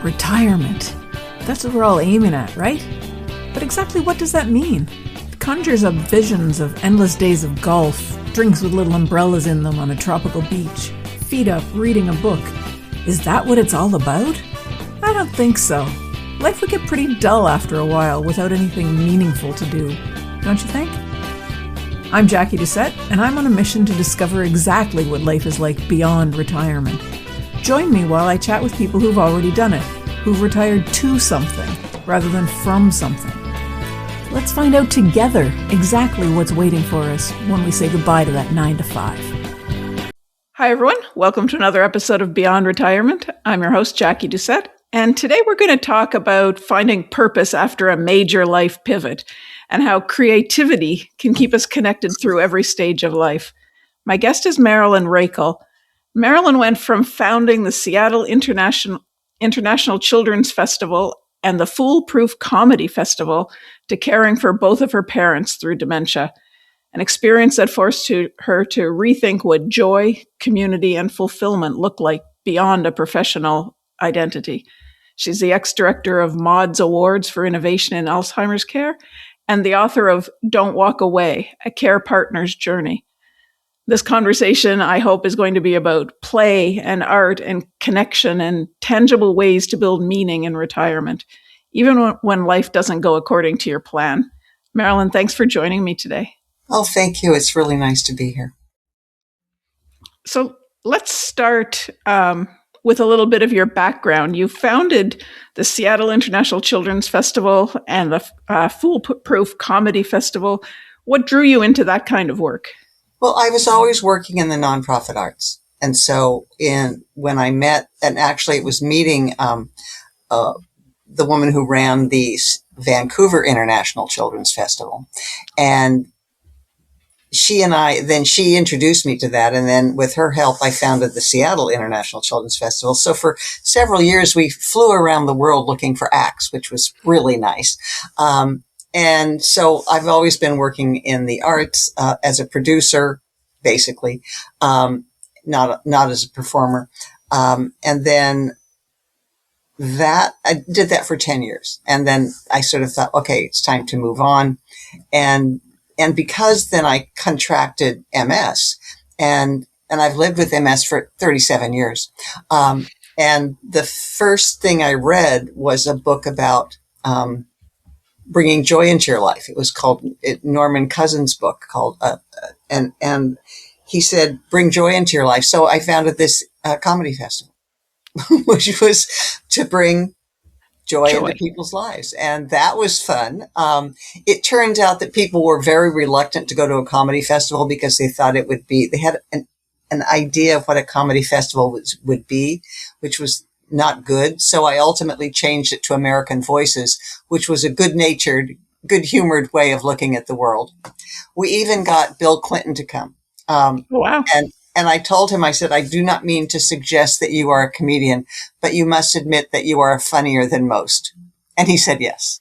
Retirement. That's what we're all aiming at, right? But exactly what does that mean? It conjures up visions of endless days of golf, drinks with little umbrellas in them on a tropical beach, feet up, reading a book. Is that what it's all about? I don't think so. Life would get pretty dull after a while without anything meaningful to do, don't you think? I'm Jacquie and I'm on a mission to discover exactly what life is like beyond retirement. Join me while I chat with people who've already done it, who've retired to something rather than from something. Let's find out together exactly what's waiting for us when we say goodbye to that 9 to 5. Hi everyone, welcome to another episode of Beyond Retirement. I'm your host, Jacquie Doucette, and today we're going to talk about finding purpose after a major life pivot and how creativity can keep us connected through every stage of life. My guest is Marilyn Raichle. Marilyn went from founding the Seattle International Children's Festival and the Foolproof Comedy Festival to caring for both of her parents through dementia, an experience that forced her to rethink what joy, community, and fulfillment look like beyond a professional identity. She's the ex-director of MODS Awards for Innovation in Alzheimer's Care and the author of Don't Walk Away, A Care Partner's Journey. This conversation, I hope, is going to be about play and art and connection and tangible ways to build meaning in retirement, even when life doesn't go according to your plan. Marilyn, thanks for joining me today. Oh, thank you. It's really nice to be here. So let's start with a little bit of your background. You founded the Seattle International Children's Festival and the Foolproof Comedy Festival. What drew you into that kind of work? Well, I was always working in the nonprofit arts. And so when I met, and actually it was meeting the woman who ran the Vancouver International Children's Festival. And she introduced me to that. And then with her help, I founded the Seattle International Children's Festival. So for several years, we flew around the world looking for acts, which was really nice. And so I've always been working in the arts as a producer, basically, not as a performer. And then I did that for 10 years. And then I sort of thought, okay, it's time to move on. And because then I contracted MS and I've lived with MS for 37 years. And the first thing I read was a book about, bringing joy into your life. It was called Norman Cousins' book called, and he said, bring joy into your life. So I founded this comedy festival, which was to bring joy into people's lives. And that was fun. It turns out that people were very reluctant to go to a comedy festival because they thought they had an idea of what a comedy festival would be, which was not good. So I ultimately changed it to American Voices, which was a good-natured, good-humored way of looking at the world. We even got Bill Clinton to come. Wow. And I told him, I said, I do not mean to suggest that you are a comedian, but you must admit that you are funnier than most. And he said, yes.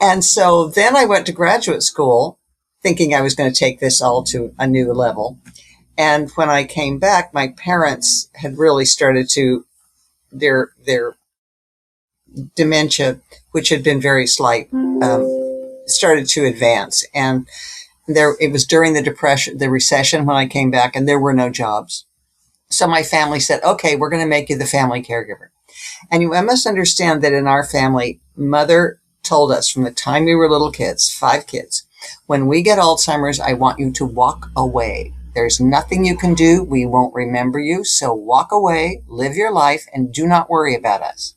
And so then I went to graduate school thinking I was going to take this all to a new level. And when I came back, my parents had really started to, their dementia, which had been very slight, started to advance. And it was during the recession when I came back, and there were no jobs. So my family said, okay, we're going to make you the family caregiver. And I must understand that in our family, mother told us from the time we were little kids, 5 kids, when we get Alzheimer's, I want you to walk away. There's nothing you can do. We won't remember you. So walk away, live your life, and do not worry about us.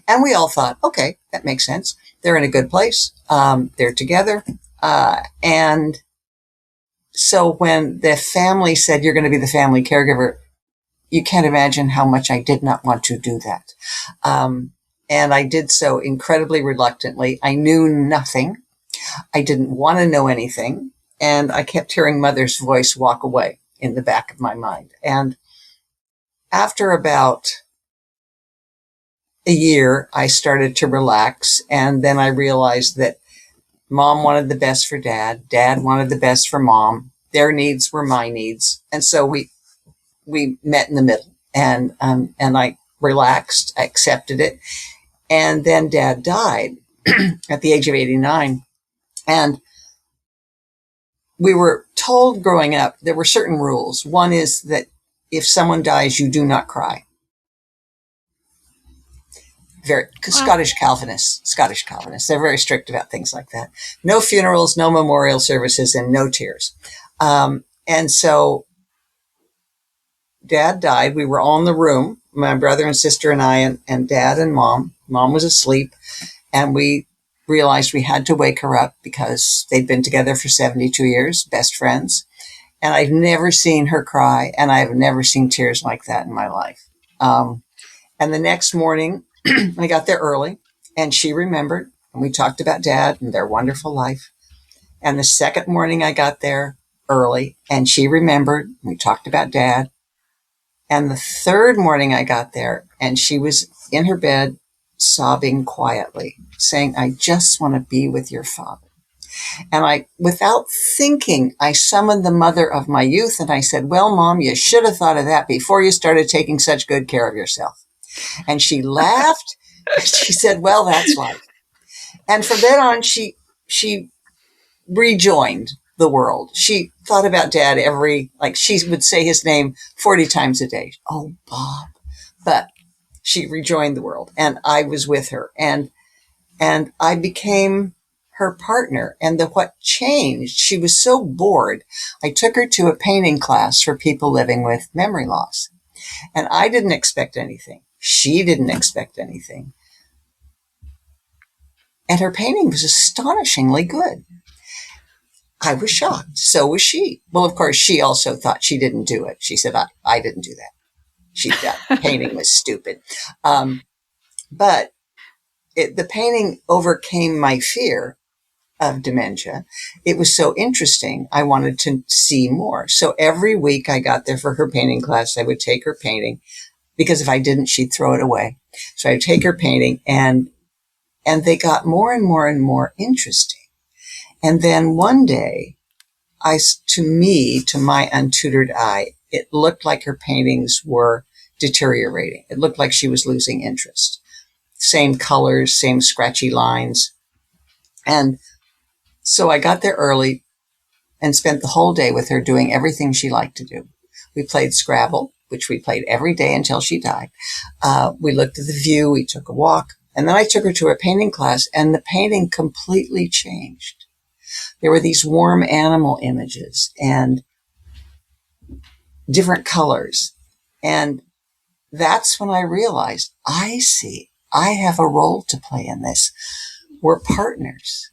And we all thought, okay, that makes sense. They're in a good place. They're together. And so when the family said, you're going to be the family caregiver, you can't imagine how much I did not want to do that. And I did so incredibly reluctantly. I knew nothing. I didn't want to know anything. And I kept hearing mother's voice walk away in the back of my mind. And after about a year, I started to relax. And then I realized that mom wanted the best for dad. Dad wanted the best for mom. Their needs were my needs. And so we met in the middle. And I relaxed, I accepted it. And then Dad died at the age of 89. And we were told growing up, there were certain rules. One is that if someone dies, you do not cry. Very Scottish Calvinists. They're very strict about things like that. No funerals, no memorial services, and no tears. And so Dad died. We were all in the room, my brother and sister and I, and Dad and Mom. Mom was asleep, and we realized we had to wake her up because they'd been together for 72 years, best friends. And I've never seen her cry, and I've never seen tears like that in my life. And the next morning, I got there early, and she remembered, and we talked about Dad and their wonderful life. And the second morning I got there early, and she remembered, and we talked about Dad. And the third morning I got there, and she was in her bed sobbing quietly, saying, I just want to be with your father. And I, without thinking, I summoned the mother of my youth, and I said, well, Mom, you should have thought of that before you started taking such good care of yourself. And she laughed. She said, well, that's life. And from then on, she rejoined the world. She thought about Dad she would say his name 40 times a day. Oh, Bob. But she rejoined the world, and I was with her, and I became her partner. And what changed, she was so bored. I took her to a painting class for people living with memory loss. And I didn't expect anything. She didn't expect anything. And her painting was astonishingly good. I was shocked. So was she. Well, of course, she also thought she didn't do it. She said, I didn't do that. That painting was stupid. But the painting overcame my fear of dementia. It was so interesting. I wanted to see more. So every week I got there for her painting class. I would take her painting, because if I didn't, she'd throw it away. So I'd take her painting, and they got more and more and more interesting. And then one day, to my untutored eye, it looked like her paintings were deteriorating. It looked like she was losing interest. Same colors, same scratchy lines. And so I got there early and spent the whole day with her doing everything she liked to do. We played Scrabble, which we played every day until she died. We looked at the view. We took a walk. And then I took her to a painting class, and the painting completely changed. There were these warm animal images and different colors. And that's when I realized, I see, I have a role to play in this. We're partners.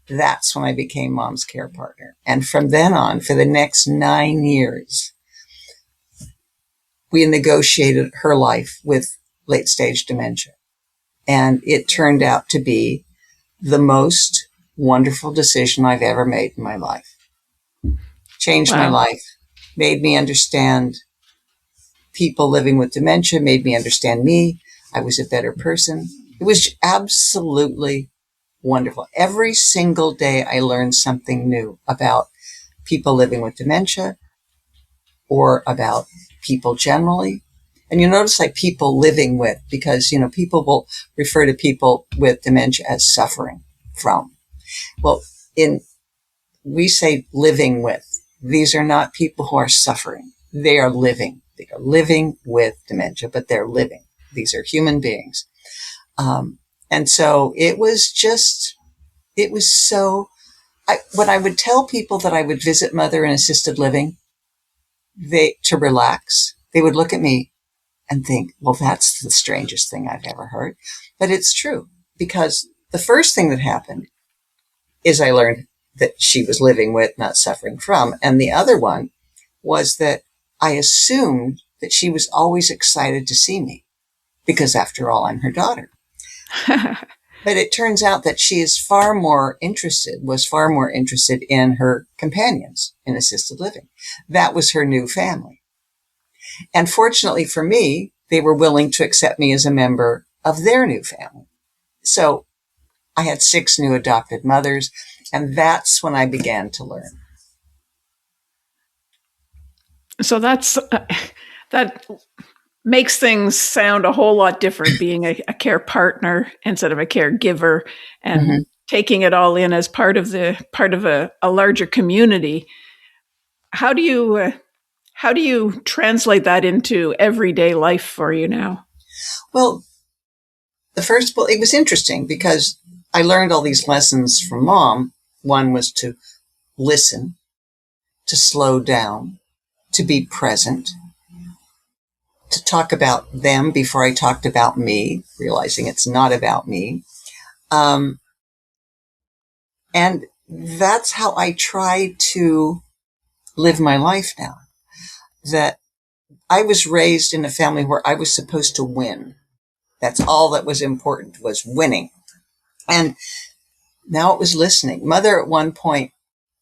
That's when I became Mom's care partner. And from then on, for the next 9 years, we negotiated her life with late stage dementia. And it turned out to be the most wonderful decision I've ever made in my life. Changed my life, made me understand people living with dementia, made me understand me. I was a better person. It was absolutely wonderful. Every single day I learned something new about people living with dementia or about people generally. And you notice like people living with, because, people will refer to people with dementia as suffering from. Well, we say living with. These are not people who are suffering. They are living. They are living with dementia, but they're living. These are human beings. And so when I would tell people that I would visit Mother in assisted living, to relax, they would look at me and think, well, that's the strangest thing I've ever heard. But it's true, because the first thing that happened is I learned that she was living with, not suffering from. And the other one was that I assumed that she was always excited to see me, because after all, I'm her daughter. But it turns out that she is far more interested in her companions in assisted living. That was her new family. And fortunately for me, they were willing to accept me as a member of their new family. So I had 6 new adopted mothers, and that's when I began to learn. So that's that makes things sound a whole lot different being a care partner instead of a caregiver, and Mm-hmm. taking it all in as part of a larger community. How do you translate that into everyday life for you now? Well, it was interesting because I learned all these lessons from Mom. One was to listen, to slow down, to be present, to talk about them before I talked about me, realizing it's not about me. And that's how I try to live my life now. That I was raised in a family where I was supposed to win. That's all that was important, was winning. And now it was listening. Mother, at one point,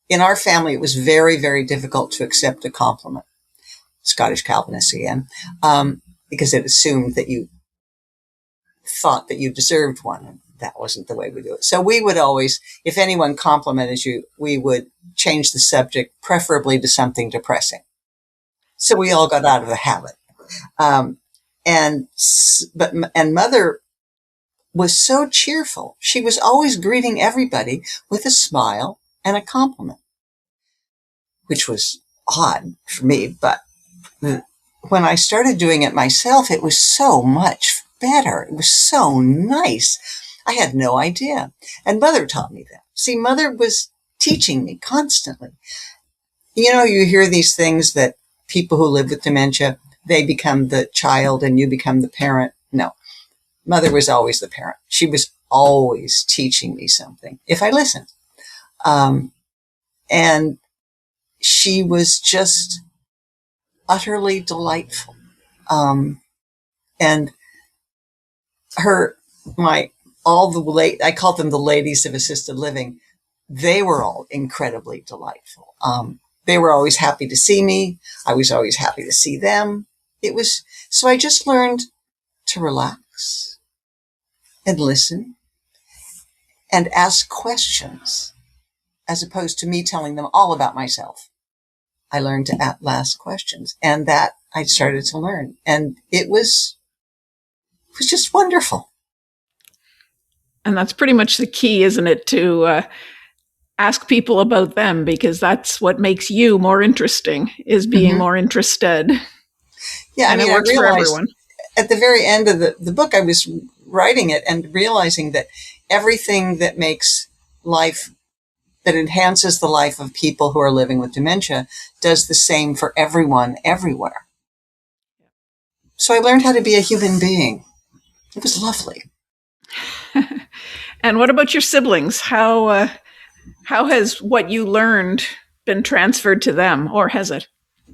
in our family, it was very, very difficult to accept a compliment. Scottish Calvinist again, because it assumed that you thought that you deserved one. And that wasn't the way we do it. So we would always, if anyone complimented you, we would change the subject, preferably to something depressing. So we all got out of the habit. And Mother was so cheerful. She was always greeting everybody with a smile and a compliment, which was odd for me. But when I started doing it myself, it was so much better. It was so nice. I had no idea. And Mother taught me that. See, Mother was teaching me constantly. You know, you hear these things that people who live with dementia, they become the child and you become the parent. No, Mother was always the parent. She was always teaching me something if I listened. And she was just utterly delightful. And I called them the ladies of assisted living. They were all incredibly delightful. They were always happy to see me. I was always happy to see them. So I just learned to relax and listen and ask questions as opposed to me telling them all about myself. I learned to ask questions, and that I started to learn. And it was just wonderful. And that's pretty much the key, isn't it? To ask people about them, because that's what makes you more interesting, is being more interested. Yeah, and it works for everyone. At the very end of the book, I was writing it and realizing that everything that makes life, that enhances the life of people who are living with dementia, does the same for everyone, everywhere. So I learned how to be a human being. It was lovely. And what about your siblings? How has what you learned been transferred to them, or has it?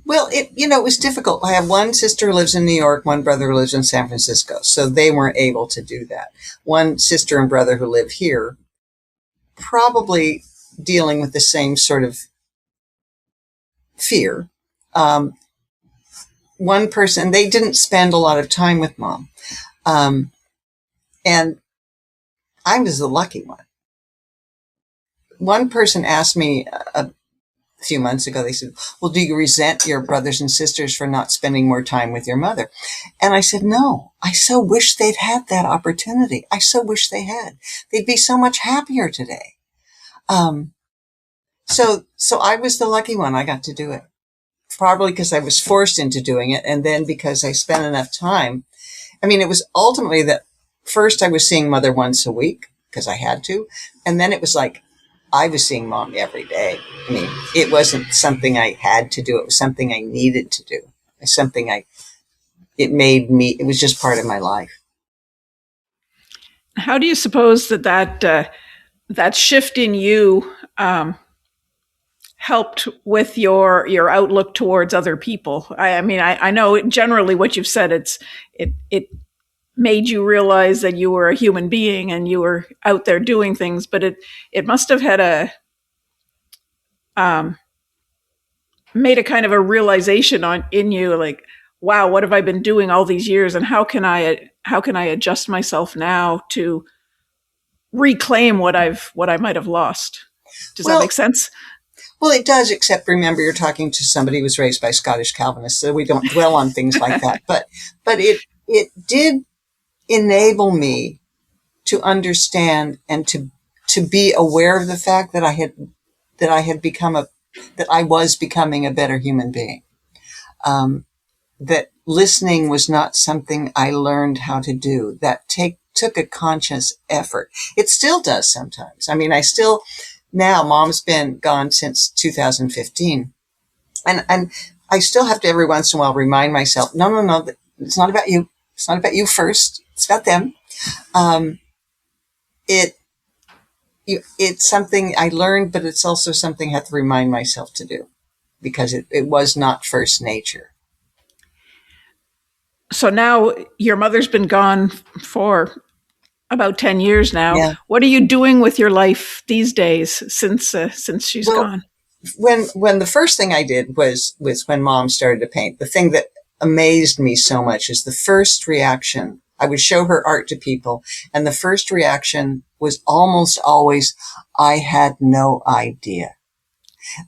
Well, it was difficult. I have one sister who lives in New York, one brother who lives in San Francisco, so they weren't able to do that. One sister and brother who live here, probably dealing with the same sort of fear. One person, they didn't spend a lot of time with Mom. And I was the lucky one. One person asked me a few months ago, they said, well, do you resent your brothers and sisters for not spending more time with your mother? And I said, no, I so wish they'd had that opportunity. I so wish they had. They'd be so much happier today. So I was the lucky one. I got to do it. Probably because I was forced into doing it. And then because I spent enough time. I mean, it was ultimately that first I was seeing Mother once a week because I had to. And then it was like, I was seeing Mom every day. I mean, it wasn't something I had to do. It was something I needed to do. It was just part of my life. How do you suppose that shift in you helped with your outlook towards other people? I mean, I know generally what you've said, it made you realize that you were a human being and you were out there doing things, but it must have had made a kind of a realization in you, like, wow, what have I been doing all these years, and how can I adjust myself now to reclaim what I might have lost? Does that make sense? Well, it does, except remember you're talking to somebody who was raised by Scottish Calvinists, so we don't dwell on things like that. But it did enable me to understand and to be aware of the fact that I was becoming a better human being. That listening was not something I learned how to do. That took a conscious effort. It still does sometimes. I mean, now Mom's been gone since 2015. And I still have to every once in a while remind myself, no, it's not about you. It's not about you first. It's about them. It's something I learned, but it's also something I have to remind myself to do because it was not first nature. So now your mother's been gone for about 10 years now. Yeah. What are you doing with your life these days since she's gone? When the first thing I did was when Mom started to paint. The thing that amazed me so much is the first reaction. I would show her art to people, and the first reaction was almost always, I had no idea.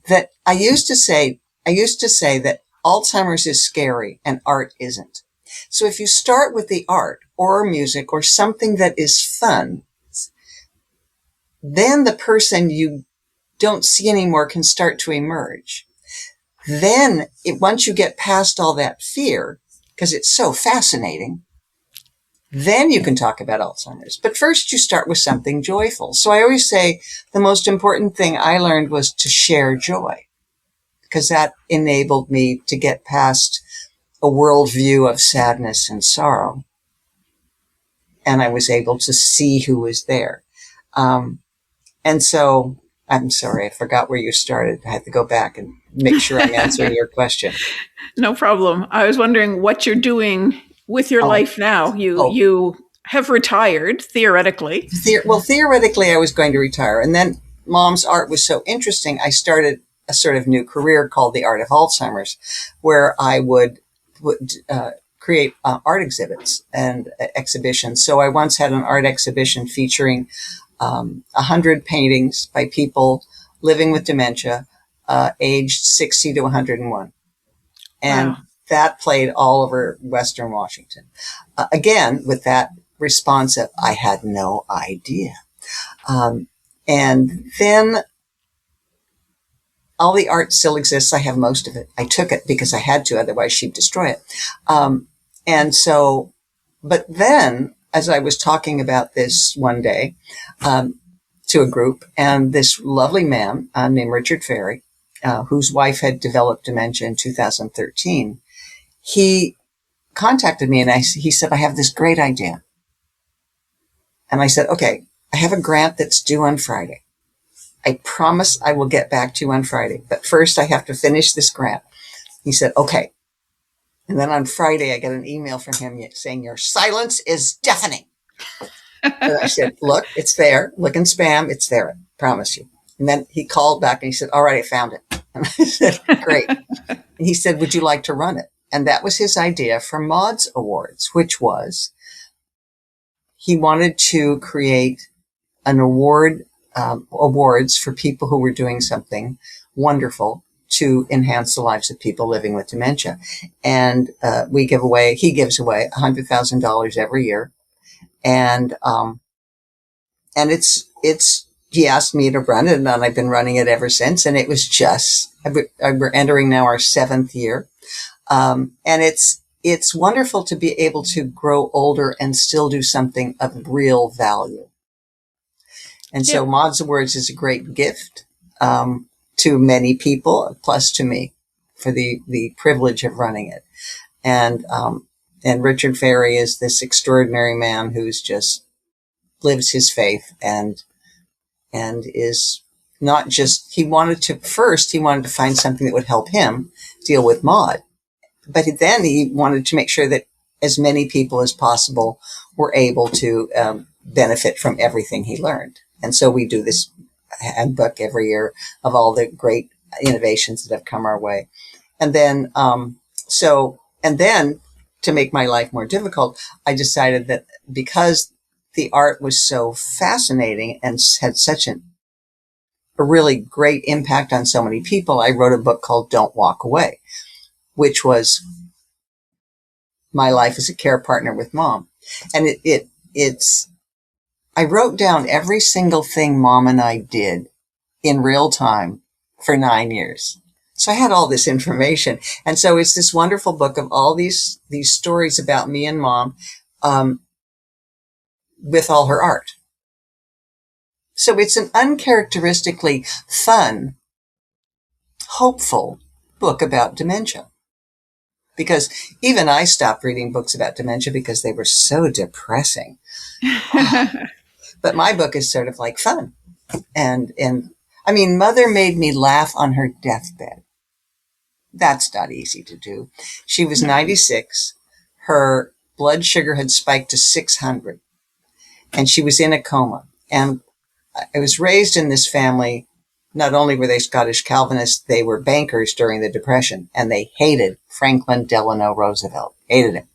That I used to say that Alzheimer's is scary and art isn't. So if you start with the art or music or something that is fun, then the person you don't see anymore can start to emerge. Then once you get past all that fear, because it's so fascinating, then you can talk about Alzheimer's. But first you start with something joyful. So I always say the most important thing I learned was to share joy, because that enabled me to get past a worldview of sadness and sorrow. And I was able to see who was there. And so I'm sorry, I forgot where you started. I had to go back and make sure I'm answering your question. No problem. I was wondering what you're doing with your life now. You have retired, theoretically. Theoretically, I was going to retire. And then Mom's art was so interesting, I started a sort of new career called the Art of Alzheimer's, where I would create art exhibits and exhibitions. So I once had an art exhibition featuring 100 paintings by people living with dementia, aged 60 to 101. And wow. That played all over Western Washington. Again, with that response of, I had no idea. And then all the art still exists. I have most of it. I took it because I had to, otherwise she'd destroy it. But then, as I was talking about this one day to a group, and this lovely man named Richard Ferry, whose wife had developed dementia in 2013, he contacted me and he said, I have this great idea. And I said, okay, I have a grant that's due on Friday. I promise I will get back to you on Friday, but first I have to finish this grant. He said, okay. And then on Friday, I got an email from him saying, your silence is deafening. And I said, look, it's there. Look in spam. It's there. I promise you. And then he called back and he said, all right, I found it. And I said, great. And he said, would you like to run it? And that was his idea for Maud's Awards, which was he wanted to create an awards for people who were doing something wonderful to enhance the lives of people living with dementia. And he gives away $100,000 every year. And he asked me to run it, and I've been running it ever since. And it was we're entering now our 7th year. And it's wonderful to be able to grow older and still do something of real value. And so Maud's Awards is a great gift to many people, plus to me, for the privilege of running it. And Richard Ferry is this extraordinary man who's just lives his faith and is not just, he wanted to find something that would help him deal with Maud. But then he wanted to make sure that as many people as possible were able to benefit from everything he learned. And so we do this handbook every year of all the great innovations that have come our way. And then, to make my life more difficult, I decided that because the art was so fascinating and had such an a really great impact on so many people, I wrote a book called Don't Walk Away, which was my life as a care partner with Mom. And I wrote down every single thing Mom and I did in real time for 9 years. So I had all this information. And so it's this wonderful book of all these stories about me and Mom, with all her art. So it's an uncharacteristically fun, hopeful book about dementia. Because even I stopped reading books about dementia because they were so depressing. But my book is sort of like fun. And I mean, Mother made me laugh on her deathbed. That's not easy to do. She was 96. Her blood sugar had spiked to 600. And she was in a coma. And I was raised in this family. Not only were they Scottish Calvinists, they were bankers during the Depression. And they hated Franklin Delano Roosevelt. Hated him.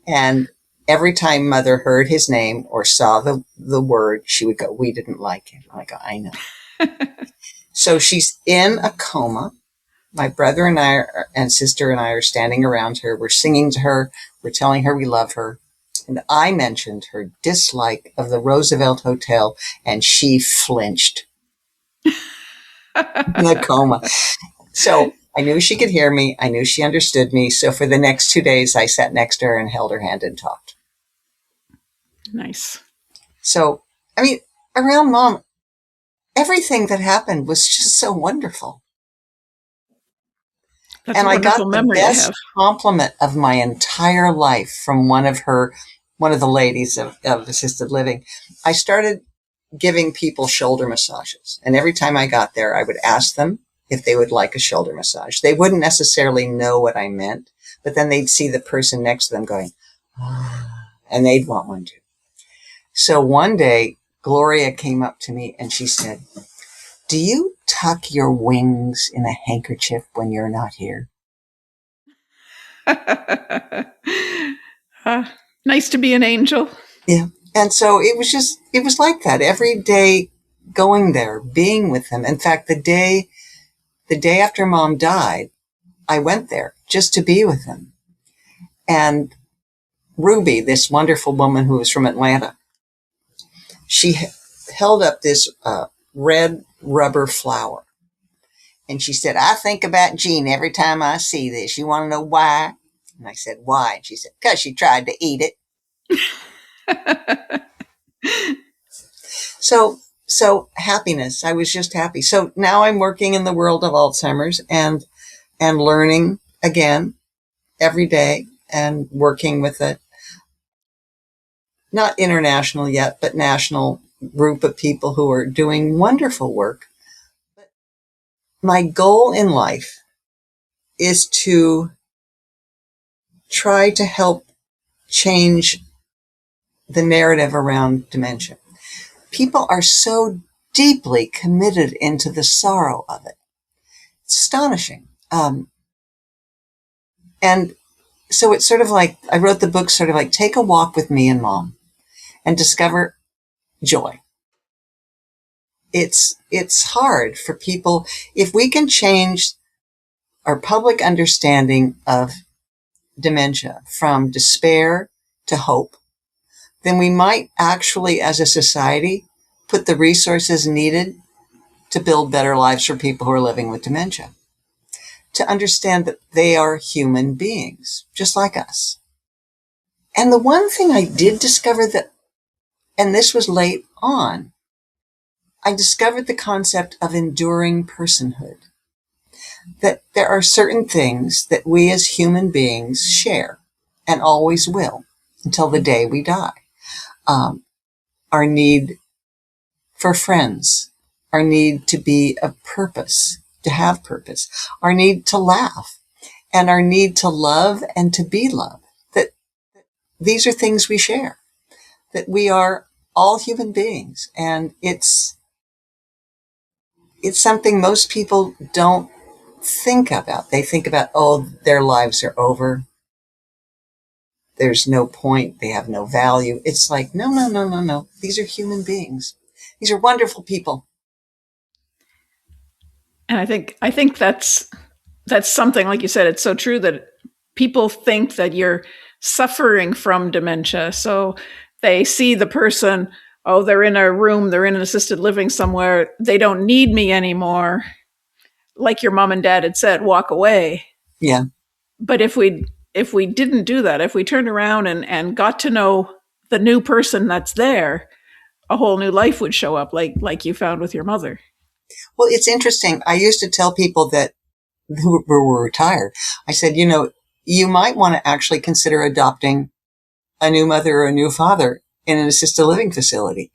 And every time Mother heard his name or saw the word, she would go, "We didn't like him." I go, "I know." So she's in a coma. My brother and and sister and I are standing around her. We're singing to her. We're telling her we love her. And I mentioned her dislike of the Roosevelt Hotel, and she flinched in a coma. So I knew she could hear me. I knew she understood me. So for the next 2 days, I sat next to her and held her hand and talked. Nice. So, I mean, around Mom, everything that happened was just so wonderful. That's and a I got wonderful the memory to best have. compliment of my entire life from one of the ladies of assisted living. I started giving people shoulder massages. And every time I got there, I would ask them if they would like a shoulder massage. They wouldn't necessarily know what I meant, but then they'd see the person next to them going, "Ah," and they'd want one too. So one day, Gloria came up to me and she said, "Do you tuck your wings in a handkerchief when you're not here?" Nice to be an angel. Yeah. And so it was like that every day, going there, being with them. In fact, the day after Mom died, I went there just to be with them. And Ruby, this wonderful woman who was from Atlanta, she held up this red rubber flower. And she said, "I think about Jean every time I see this. You want to know why?" And I said, "Why?" And she said, "Because she tried to eat it." So happiness. I was just happy. So now I'm working in the world of Alzheimer's and learning again every day and working with a not international yet, but national group of people who are doing wonderful work. But my goal in life is to try to help change the narrative around dementia. People are so deeply committed into the sorrow of it. It's astonishing. And so it's sort of like, I wrote the book sort of like, take a walk with me and Mom and discover joy. It's hard for people. If we can change our public understanding of dementia from despair to hope, then we might actually, as a society, put the resources needed to build better lives for people who are living with dementia. To understand that they are human beings, just like us. And the one thing I did discover and this was late on, I discovered the concept of enduring personhood. That there are certain things that we as human beings share and always will until the day we die. Our need for friends, our need to be of purpose, to have purpose, our need to laugh, and our need to love and to be loved. That these are things we share, that we are all human beings. And it's something most people don't think about. They think about, oh, their lives are over. There's no point. They have no value. It's like, no. These are human beings. These are wonderful people. And I think that's something, like you said, it's so true that people think that you're suffering from dementia. So they see the person, oh, they're in a room, they're in an assisted living somewhere, they don't need me anymore. Like your mom and dad had said, walk away. Yeah. But if we didn't do that, if we turned around and got to know the new person that's there, a whole new life would show up, like you found with your mother. Well, it's interesting. I used to tell people that who were retired, I said, you might want to actually consider adopting a new mother or a new father in an assisted living facility.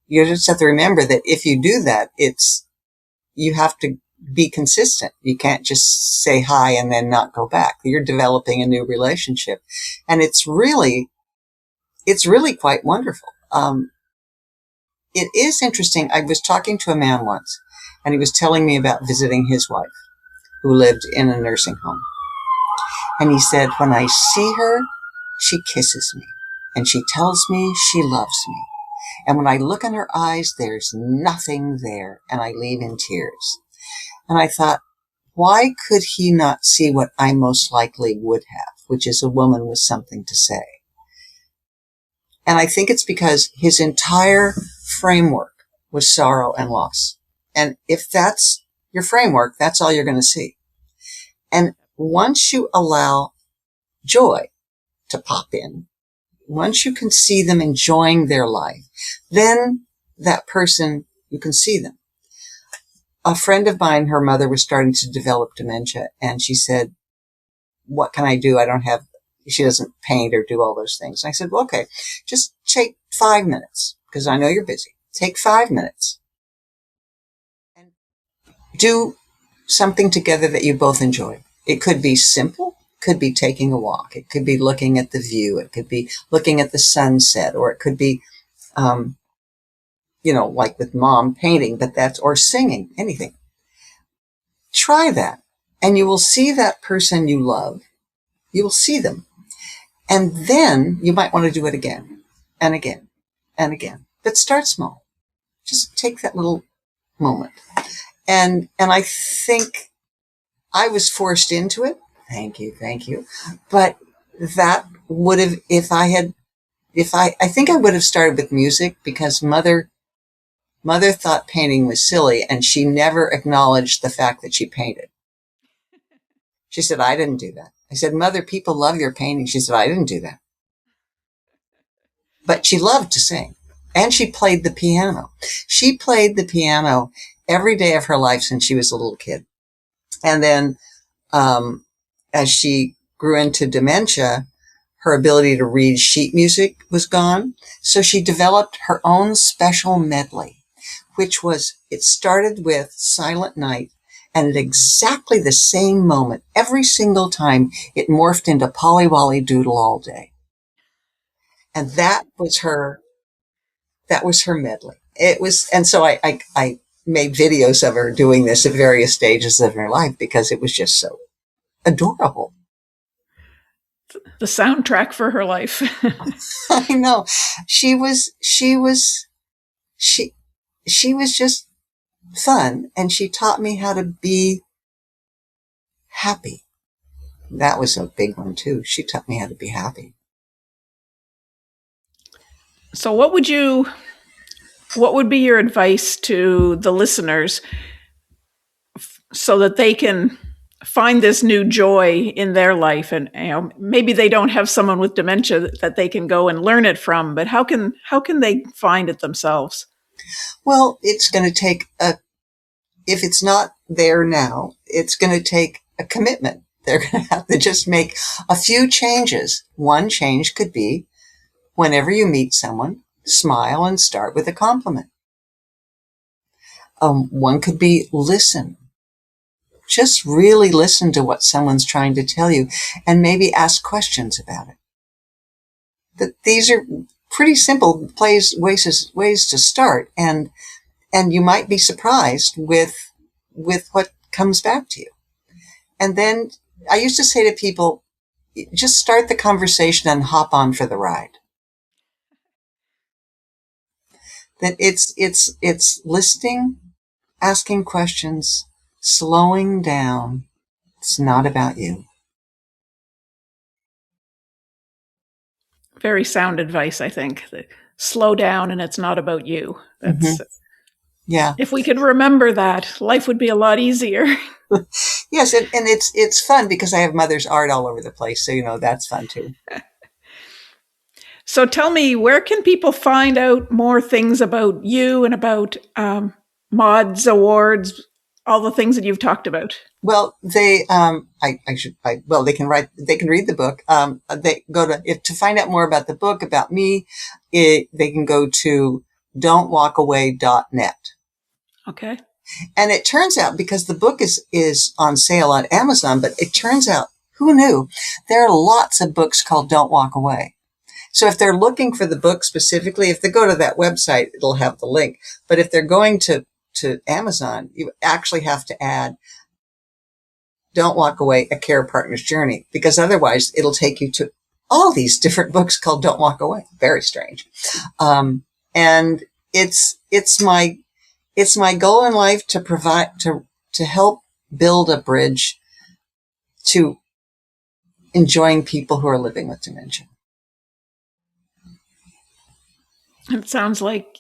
You just have to remember that if you do that, you have to be consistent. You can't just say hi and then not go back. You're developing a new relationship. And it's really quite wonderful. It is interesting. I was talking to a man once, and he was telling me about visiting his wife, who lived in a nursing home. And he said, when I see her, she kisses me, and she tells me she loves me. And when I look in her eyes, there's nothing there, and I leave in tears. And I thought, why could he not see what I most likely would have, which is a woman with something to say? And I think it's because his entire framework was sorrow and loss. And if that's your framework, that's all you're going to see. And once you allow joy to pop in, once you can see them enjoying their life, then that person, you can see them. A friend of mine, her mother was starting to develop dementia, and she said, what can I do? She doesn't paint or do all those things. And I said, well, okay, just take 5 minutes, because I know you're busy. Take 5 minutes and do something together that you both enjoy. It could be simple, could be taking a walk. It could be looking at the view. It could be looking at the sunset, or it could be, like with mom painting, or singing, anything. Try that, and you will see that person you love. You will see them. And then you might want to do it again and again and again. But start small. Just take that little moment. And I think I was forced into it. Thank you. But that would have, I think I would have started with music, because mother thought painting was silly, and she never acknowledged the fact that she painted. She said, I didn't do that. I said, Mother, people love your painting. She said, I didn't do that. But she loved to sing, and she played the piano. She played the piano every day of her life since she was a little kid. And then, as she grew into dementia, her ability to read sheet music was gone. So she developed her own special medley, it started with Silent Night, and at exactly the same moment, every single time, it morphed into Polly Wolly Doodle All Day. And that was her medley. And so I made videos of her doing this at various stages of her life, because it was just so adorable. The soundtrack for her life. I know. She was just fun, and she taught me how to be happy. That was a big one too. She taught me how to be happy. So what would be your advice to the listeners so that they can find this new joy in their life? And maybe they don't have someone with dementia that they can go and learn it from, but how can they find it themselves? Well, it's going to take if it's not there now, it's going to take a commitment. They're going to have to just make a few changes. One change could be, whenever you meet someone, smile and start with a compliment. One could be listen. Just really listen to what someone's trying to tell you, and maybe ask questions about it. These are pretty simple ways to start, and you might be surprised with what comes back to you. And then I used to say to people, just start the conversation and hop on for the ride. That it's listening, asking questions, Slowing down. It's not about you. Very sound advice, I think. Slow down and it's not about you. That's Yeah. If we could remember that, life would be a lot easier. Yes, and it's fun because I have mother's art all over the place, so that's fun too. So tell me, where can people find out more things about you and about mods, awards, all the things that you've talked about? Well, they they can read the book. They go to find out more about the book, about me. They can go to don'twalkaway.net. Okay. And it turns out, because the book is on sale on Amazon, but it turns out, who knew, there are lots of books called Don't Walk Away. So if they're looking for the book specifically, if they go to that website, it'll have the link. But if they're going to Amazon, you actually have to add Don't Walk Away, A Care Partner's Journey, because otherwise it'll take you to all these different books called Don't Walk Away. Very strange. And it's my goal in life to provide, to help build a bridge to enjoying people who are living with dementia. It sounds like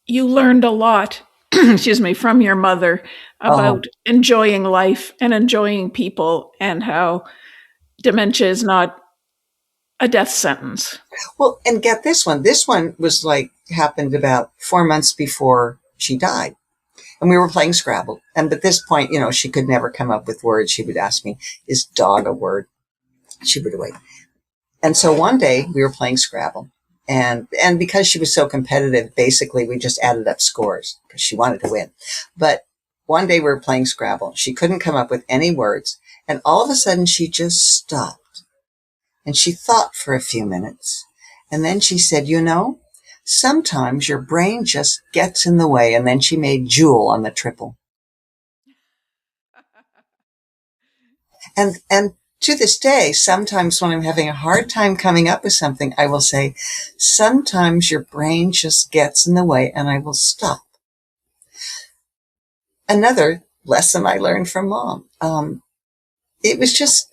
you learned a lot, excuse me, from your mother about enjoying life and enjoying people, and how dementia is not a death sentence. Well, and get this one. This one was happened about 4 months before she died. And we were playing Scrabble. And at this point, she could never come up with words. She would ask me, is dog a word? She would wait. And so one day we were playing Scrabble. And because she was so competitive, basically we just added up scores because she wanted to win. But one day we were playing Scrabble. She couldn't come up with any words. And all of a sudden she just stopped. And she thought for a few minutes. And then she said, sometimes your brain just gets in the way. And then she made Jewel on the triple. And to this day, sometimes when I'm having a hard time coming up with something, I will say, sometimes your brain just gets in the way, and I will stop. Another lesson I learned from Mom. Here's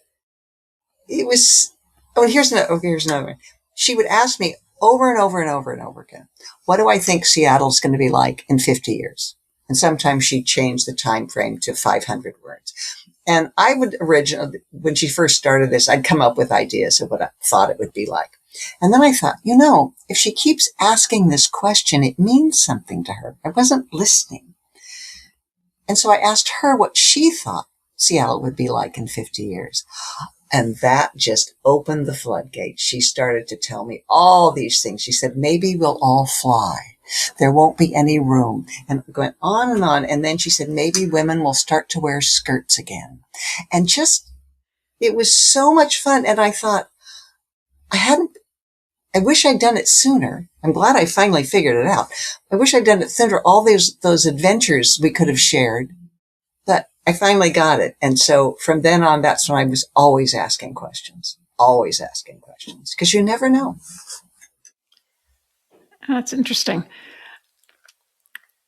another one. She would ask me over and over and over and over again, what do I think Seattle's going to be like in 50 years? And sometimes she'd change the time frame to 500 words. And I would originally, when she first started this, I'd come up with ideas of what I thought it would be like. And then I thought, if she keeps asking this question, it means something to her. I wasn't listening. And so I asked her what she thought Seattle would be like in 50 years. And that just opened the floodgates. She started to tell me all these things. She said, maybe we'll all fly. There won't be any room, and going on and on. And then she said, maybe women will start to wear skirts again. And it was so much fun. And I thought, I wish I'd done it sooner. I'm glad I finally figured it out. I wish I'd done it sooner. All those adventures we could have shared, but I finally got it. And so from then on, that's when I was always asking questions, because you never know. That's interesting.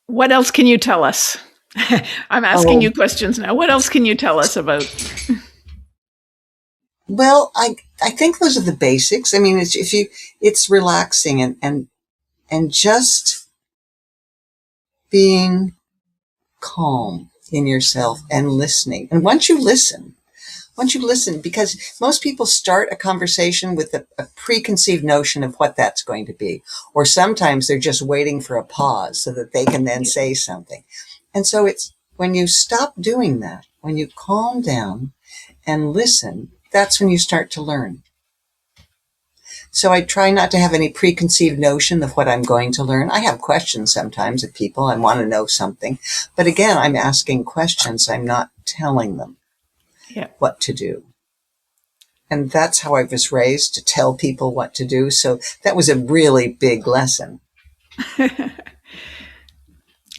What else can you tell us? I'm asking you questions now. What else can you tell us about? Well, I think those are the basics. I mean, it's relaxing and just being calm in yourself and listening. And once you listen, because most people start a conversation with a preconceived notion of what that's going to be. Or sometimes they're just waiting for a pause so that they can then say something. And so it's when you stop doing that, when you calm down and listen, that's when you start to learn. So I try not to have any preconceived notion of what I'm going to learn. I have questions sometimes of people. I want to know something. But again, I'm asking questions. I'm not telling them what to do. And that's how I was raised, to tell people what to do. So that was a really big lesson.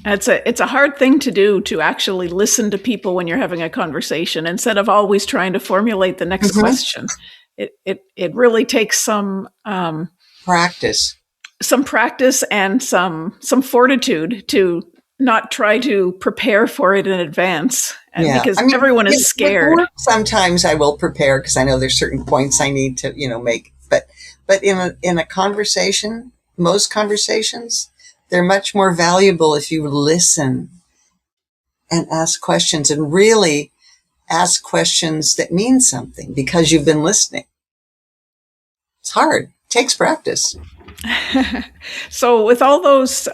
It's a hard thing to do, to actually listen to people when you're having a conversation instead of always trying to formulate the next question. It really takes some practice, and some fortitude to not try to prepare for it in advance. And Yeah. because everyone is scared. Sometimes I will prepare because I know there's certain points I need to, make. But in a conversation, most conversations, they're much more valuable if you listen and ask questions, and really ask questions that mean something because you've been listening. It's hard. It takes practice. So with all those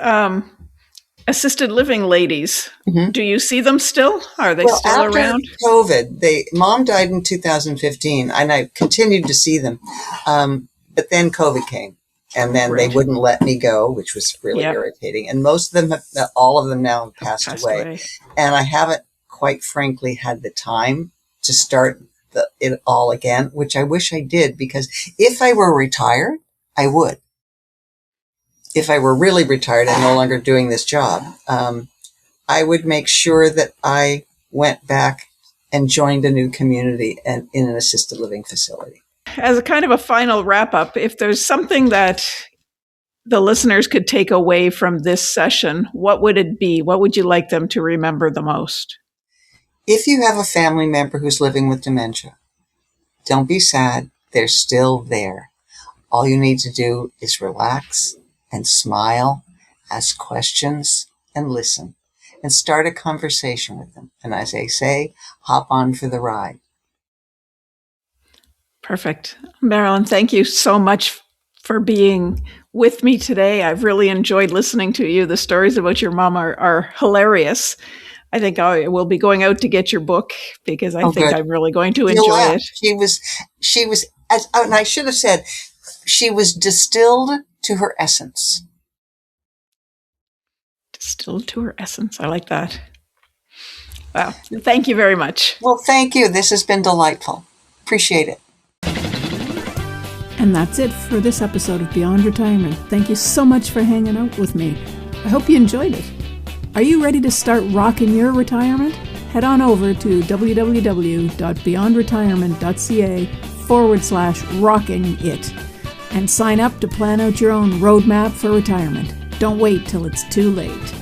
assisted living ladies, do you see them still? Are they still around? COVID, Mom died in 2015, and I continued to see them. But then COVID came, and then they wouldn't let me go, which was really irritating. And most of them, all of them now have passed away. And I haven't, quite frankly, had the time to start it all again, which I wish I did, because if I were retired, I would. If I were really retired and no longer doing this job, I would make sure that I went back and joined a new community and in an assisted living facility. As a kind of a final wrap up, if there's something that the listeners could take away from this session, what would it be? What would you like them to remember the most? If you have a family member who's living with dementia, don't be sad. They're still there. All you need to do is relax and smile, ask questions, and listen, and start a conversation with them. And as I say, hop on for the ride. Perfect. Marilyn, thank you so much for being with me today. I've really enjoyed listening to you. The stories about your mom are hilarious. I think I will be going out to get your book because I think I'm really going to enjoy it. She was, and I should have said, she was distilled to her essence. Distilled to her essence. I like that. Wow. Thank you very much. Well, thank you. This has been delightful. Appreciate it. And that's it for this episode of Beyond Retirement. Thank you so much for hanging out with me. I hope you enjoyed it. Are you ready to start rocking your retirement? Head on over to www.beyondretirement.ca/rocking it and sign up to plan out your own roadmap for retirement. Don't wait till it's too late.